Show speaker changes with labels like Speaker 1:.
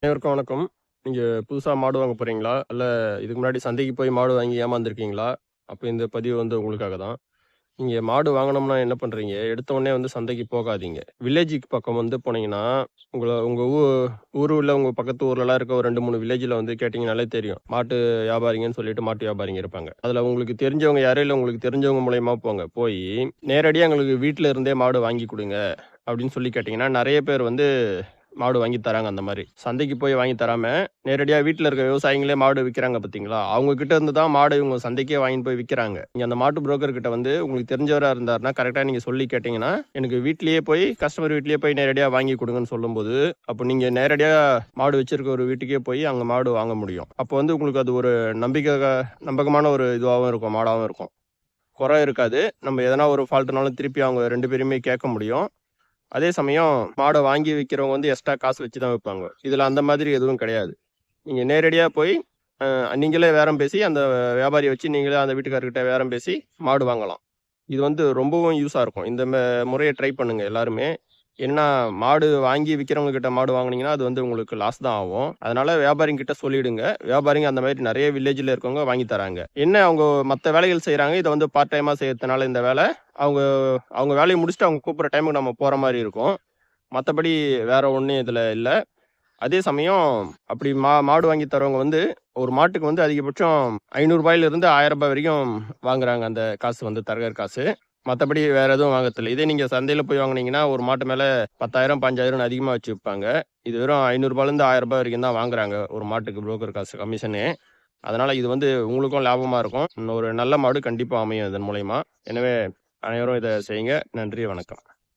Speaker 1: அனைவருக்கும் வணக்கம். நீங்க புதுசா மாடு வாங்க போறீங்களா? இல்ல இதுக்கு முன்னாடி சந்தைக்கு போய் மாடு வாங்கி ஏமாந்துருக்கீங்களா? அப்ப இந்த பதிவு உங்களுக்காக தான். நீங்க மாடு வாங்கணும்னா என்ன பண்றீங்க? எடுத்த உடனே சந்தைக்கு போகாதீங்க. வில்லேஜுக்கு பக்கம் போனீங்கன்னா, உங்க ஊருல உங்க பக்கத்து ஊர்லலாம் இருக்க ஒரு 2, 3 வில்லேஜ்ல கேட்டீங்கனாலே தெரியும். மாட்டு வியாபாரிங்கன்னு சொல்லிட்டு மாட்டு வியாபாரிங்க இருப்பாங்க. அதுல உங்களுக்கு தெரிஞ்சவங்க யாரும் இல்ல உங்களுக்கு தெரிஞ்சவங்க மூலியமா போங்க. போயி நேரடியா எங்களுக்கு வீட்ல இருந்தே மாடு வாங்கி குடுங்க அப்படின்னு சொல்லி கேட்டீங்கன்னா, நெறைய பேர் மாடு வாங்கி தராங்க அந்த மாரி. சந்தைக்கு போய் வாங்கி தராம, நேரடியா வீட்ல இருக்க விவசாயிங்களே மாடு விக்கிறாங்க பார்த்தீங்களா? அவங்க கிட்ட இருந்து தான் மாடு இவங்க சந்தைக்கே வாங்கிட்டு போய் விக்கிறாங்க. நீங்க அந்த மாட்டு புரோக்கர் கிட்ட உங்களுக்கு தெரிஞ்சவரா இருந்தாருன்னா, கரெக்ட்டா நீங்க சொல்லி கேட்டீங்கன்னா, எனக்கு வீட்லயே போய் கஸ்டமர் வீட்லயே போய் நேரடியா வாங்கி குடுங்கன்னு சொல்லும்போது, அப்ப நீங்க நேரடியா மாடு வச்சிருக்க ஒரு வீட்டுக்கே போய் அங்க மாடு வாங்க முடியும். அப்போ உங்களுக்கு அது ஒரு நம்பகமான ஒரு இதுவாவும் இருக்கும், மாடாவும் இருக்கும். குறை இருக்காது. நம்ம எதனா ஒரு ஃபால்ட்னாலும் திருப்பி அவங்க 2 பேரையுமே கேட்க முடியும். அதே சமயம் மாட வாங்கி விக்கிறவங்க எக்ஸ்ட்ரா காசு வச்சு தான் விப்பாங்க. இதுல அந்த மாதிரி எதுவும் கிடையாது. நீங்க நேரடியா போய் நீங்களே பேரம் பேசி அந்த வியாபாரிய வச்சு நீங்களே அந்த வீட்டுக்காரர்கிட்ட பேரம் பேசி மாடு வாங்கலாம். இது ரொம்பவும் யூஸா இருக்கும். இந்த முறைய ட்ரை பண்ணுங்க எல்லாருமே. ஏன்னா மாடு வாங்கி விக்கிறவங்க கிட்ட மாடு வாங்குனீங்கன்னா, அது உங்களுக்கு லாஸ் தான் ஆகும். அதனால வியாபாரிங்க கிட்ட சொல்லிடுங்க. வியாபாரிங்க அந்த மாதிரி நெறைய வில்லேஜ்ல இருக்கவங்க வாங்கி தராங்க. என்ன அவங்க மத்த வேலைகள் செய்றாங்க. இத பார்ட் டைமா செய்யறதுனால இந்த வேல, அவங்க அவங்க வேலைய முடிச்சுட்டு அவங்க கூப்பிடுற டைமுக்கு நம்ம போற மாரி இருக்கும். மத்தபடி வேற ஒண்ணும் இதுல இல்ல. அதே சமயம் அப்படி மாடு வாங்கி தரவங்க ஒரு மாட்டுக்கு அதிகபட்சம் ரூ. 500 இருந்து ரூ. 1000 வரைக்கும் வாங்குறாங்க அந்த காசு தரகர் காசு. மத்தபடி வேற எதுவும் வாங்கறதில்ல. இதே நீங்க சந்தையில போய் வாங்குனீங்கன்னா, ஒரு மாட்டு மேல 10,000, 15,000ன்னு அதிகமா வச்சு விப்பாங்க. இது வெறும் ரூ. 500லேருந்து ரூ. 1000 வரைக்கும் தான் வாங்குறாங்க. ஒரு மாட்டுக்கு புரோக்கர் காசு கமிஷனு. அதனால இது உங்களுக்கும் லாபமா இருக்கும். ஒரு நல்ல மாடு கண்டிப்பா அமையும் இதன் மூலியமா. எனவே அனைவரும் இத செய்யுங்க. நன்றி, வணக்கம்.